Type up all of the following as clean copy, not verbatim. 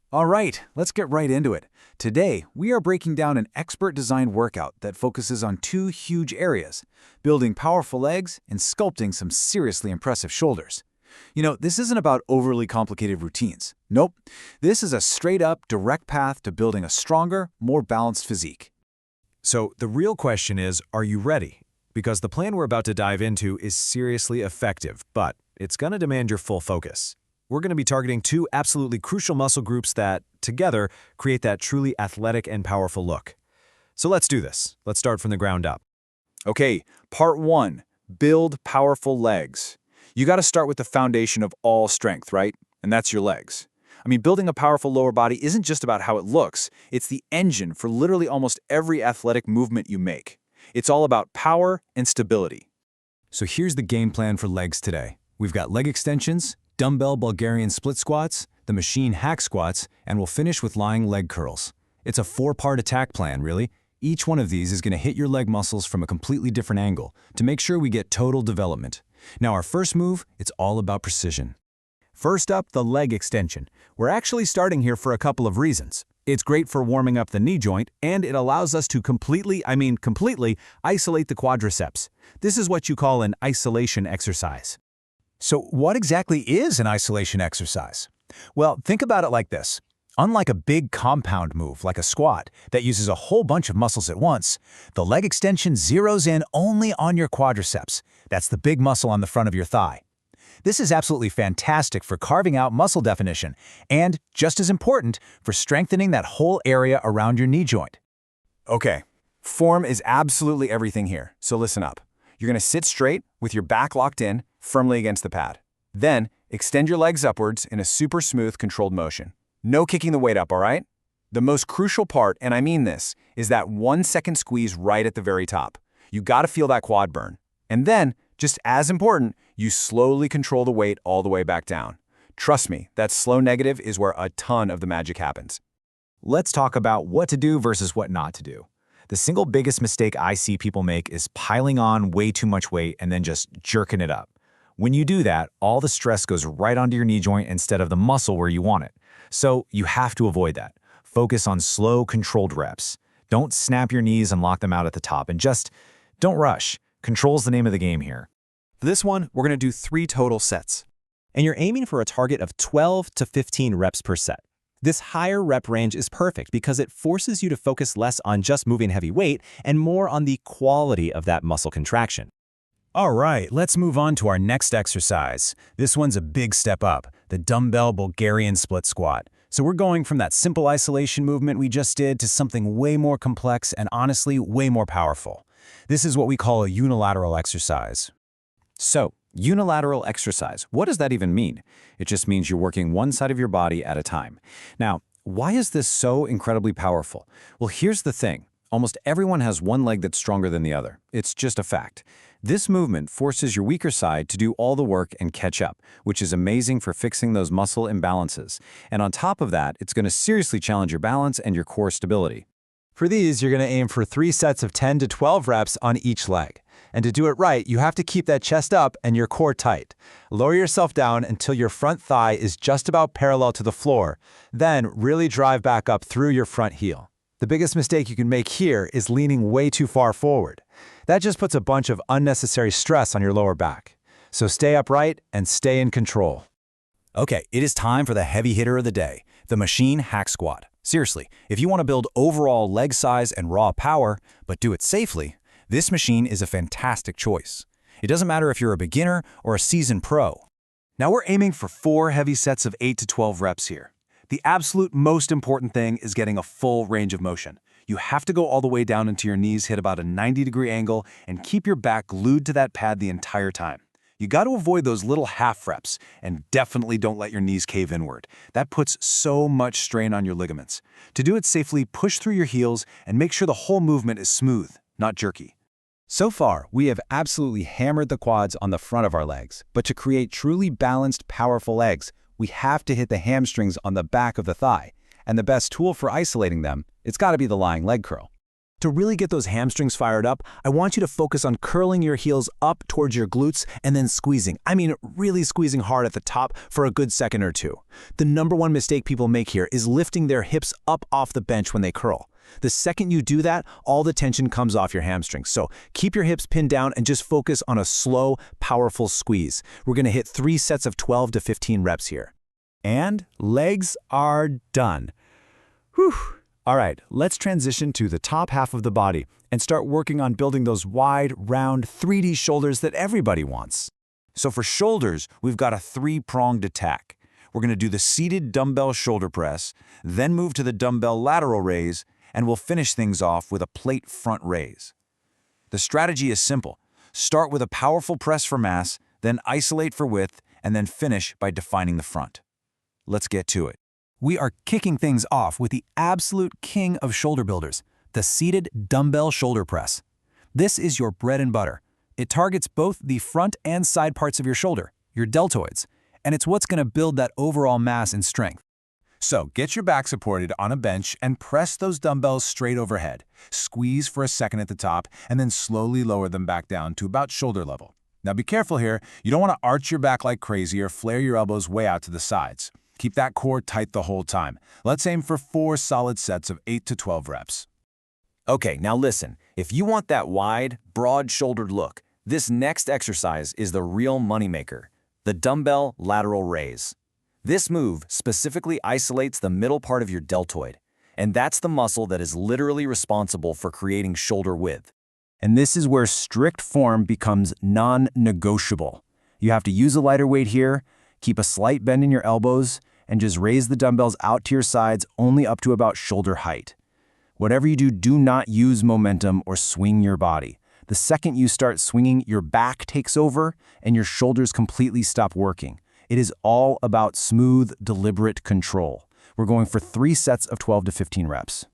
All right, let's get right into it. Today, we are breaking down an expert-designed workout that focuses on two huge areas, building powerful legs and sculpting some seriously impressive shoulders. This isn't about overly complicated routines. Nope, this is a straight-up, direct path to building a stronger, more balanced physique. So the real question is, are you ready? Because the plan we're about to dive into is seriously effective, but it's going to demand your full focus. We're going to be targeting two absolutely crucial muscle groups that, together, create that truly athletic and powerful look. So let's do this. Let's start from the ground up. Okay, part one, build powerful legs. You got to start with the foundation of all strength, right? And that's your legs. Building a powerful lower body isn't just about how it looks. It's the engine for literally almost every athletic movement you make. It's all about power and stability. So here's the game plan for legs today. We've got leg extensions, dumbbell Bulgarian split squats, the machine hack squats, and we'll finish with lying leg curls. It's a four-part attack plan, really. Each one of these is going to hit your leg muscles from a completely different angle to make sure we get total development. Now our first move, it's all about precision. First up, the leg extension. We're actually starting here for a couple of reasons. It's great for warming up the knee joint, and it allows us to completely isolate the quadriceps. This is what you call an isolation exercise. So what exactly is an isolation exercise? Well, think about it like this. Unlike a big compound move like a squat that uses a whole bunch of muscles at once, the leg extension zeroes in only on your quadriceps. That's the big muscle on the front of your thigh. This is absolutely fantastic for carving out muscle definition and, just as important, for strengthening that whole area around your knee joint. Okay, form is absolutely everything here, so listen up. You're going to sit straight with your back locked in, firmly against the pad. Then, extend your legs upwards in a super smooth, controlled motion. No kicking the weight up, all right? The most crucial part, and I mean this, is that 1 second squeeze right at the very top. You gotta feel that quad burn. And then, just as important, you slowly control the weight all the way back down. Trust me, that slow negative is where a ton of the magic happens. Let's talk about what to do versus what not to do. The single biggest mistake I see people make is piling on way too much weight and then just jerking it up. When you do that, all the stress goes right onto your knee joint instead of the muscle where you want it. So you have to avoid that. Focus on slow, controlled reps. Don't snap your knees and lock them out at the top, and just don't rush. Control's the name of the game here. For this one, we're going to do 3 total sets. And you're aiming for a target of 12 to 15 reps per set. This higher rep range is perfect because it forces you to focus less on just moving heavy weight and more on the quality of that muscle contraction. All right, let's move on to our next exercise. This one's a big step up, the dumbbell Bulgarian split squat. So we're going from that simple isolation movement we just did to something way more complex and honestly way more powerful. This is what we call a unilateral exercise. So, unilateral exercise, what does that even mean? It just means you're working one side of your body at a time. Now, why is this so incredibly powerful? Well, here's the thing. Almost everyone has one leg that's stronger than the other. It's just a fact. This movement forces your weaker side to do all the work and catch up, which is amazing for fixing those muscle imbalances. And on top of that, it's going to seriously challenge your balance and your core stability. For these, you're going to aim for 3 sets of 10 to 12 reps on each leg. And to do it right, you have to keep that chest up and your core tight. Lower yourself down until your front thigh is just about parallel to the floor. Then really drive back up through your front heel. The biggest mistake you can make here is leaning way too far forward. That just puts a bunch of unnecessary stress on your lower back. So stay upright and stay in control. Okay, it is time for the heavy hitter of the day, the machine hack squat. Seriously, if you want to build overall leg size and raw power, but do it safely, this machine is a fantastic choice. It doesn't matter if you're a beginner or a seasoned pro. Now we're aiming for 4 heavy sets of 8 to 12 reps here. The absolute most important thing is getting a full range of motion. You have to go all the way down until your knees hit about a 90-degree angle and keep your back glued to that pad the entire time. You got to avoid those little half reps, and definitely don't let your knees cave inward. That puts so much strain on your ligaments. To do it safely, push through your heels and make sure the whole movement is smooth, not jerky. So far, we have absolutely hammered the quads on the front of our legs, but to create truly balanced, powerful legs, we have to hit the hamstrings on the back of the thigh. And the best tool for isolating them, it's got to be the lying leg curl. To really get those hamstrings fired up, I want you to focus on curling your heels up towards your glutes and then squeezing. I mean, really squeezing hard at the top for a good second or two. The number one mistake people make here is lifting their hips up off the bench when they curl. The second you do that, all the tension comes off your hamstrings. So keep your hips pinned down and just focus on a slow, powerful squeeze. We're going to hit 3 sets of 12 to 15 reps here. And legs are done. Whew. All right, let's transition to the top half of the body and start working on building those wide, round, 3D shoulders that everybody wants. So for shoulders, we've got a 3-pronged attack. We're going to do the seated dumbbell shoulder press, then move to the dumbbell lateral raise, and we'll finish things off with a plate front raise. The strategy is simple. Start with a powerful press for mass, then isolate for width, and then finish by defining the front. Let's get to it. We are kicking things off with the absolute king of shoulder builders, the seated dumbbell shoulder press. This is your bread and butter. It targets both the front and side parts of your shoulder, your deltoids, and it's what's going to build that overall mass and strength. So get your back supported on a bench and press those dumbbells straight overhead. Squeeze for a second at the top and then slowly lower them back down to about shoulder level. Now be careful here. You don't want to arch your back like crazy or flare your elbows way out to the sides. Keep that core tight the whole time. Let's aim for 4 solid sets of 8 to 12 reps. Okay, now listen. If you want that wide, broad-shouldered look, this next exercise is the real moneymaker, the dumbbell lateral raise. This move specifically isolates the middle part of your deltoid, and that's the muscle that is literally responsible for creating shoulder width. And this is where strict form becomes non-negotiable. You have to use a lighter weight here, keep a slight bend in your elbows, and just raise the dumbbells out to your sides only up to about shoulder height. Whatever you do, do not use momentum or swing your body. The second you start swinging, your back takes over and your shoulders completely stop working. It is all about smooth, deliberate control. We're going for 3 sets of 12 to 15 reps.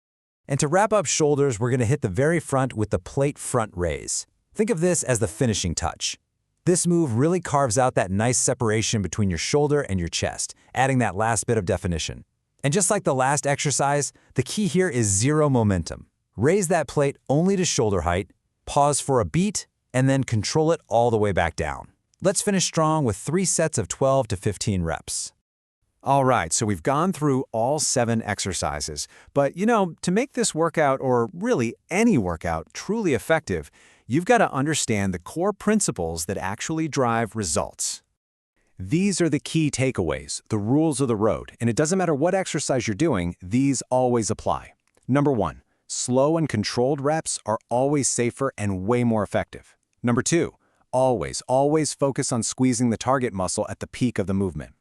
And to wrap up shoulders, we're going to hit the very front with the plate front raise. Think of this as the finishing touch. This move really carves out that nice separation between your shoulder and your chest, adding that last bit of definition. And just like the last exercise, the key here is zero momentum. Raise that plate only to shoulder height, pause for a beat, and then control it all the way back down. Let's finish strong with 3 sets of 12 to 15 reps. All right, so we've gone through all 7 exercises. But, to make this workout, or really any workout, truly effective, you've got to understand the core principles that actually drive results. These are the key takeaways, the rules of the road, and it doesn't matter what exercise you're doing, these always apply. Number 1, slow and controlled reps are always safer and way more effective. Number 2, always focus on squeezing the target muscle at the peak of the movement.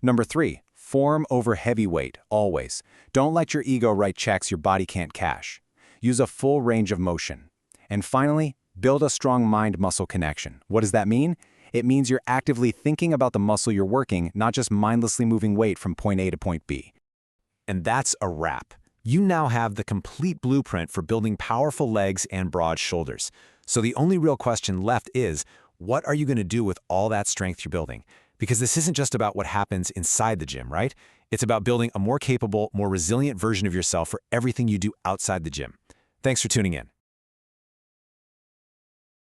Number 3, form over heavy weight, always. Don't let your ego write checks your body can't cash. Use a full range of motion. And finally, build a strong mind-muscle connection. What does that mean? It means you're actively thinking about the muscle you're working, not just mindlessly moving weight from point A to point B. And that's a wrap. You now have the complete blueprint for building powerful legs and broad shoulders. So the only real question left is, what are you going to do with all that strength you're building? Because this isn't just about what happens inside the gym, right? It's about building a more capable, more resilient version of yourself for everything you do outside the gym. Thanks for tuning in.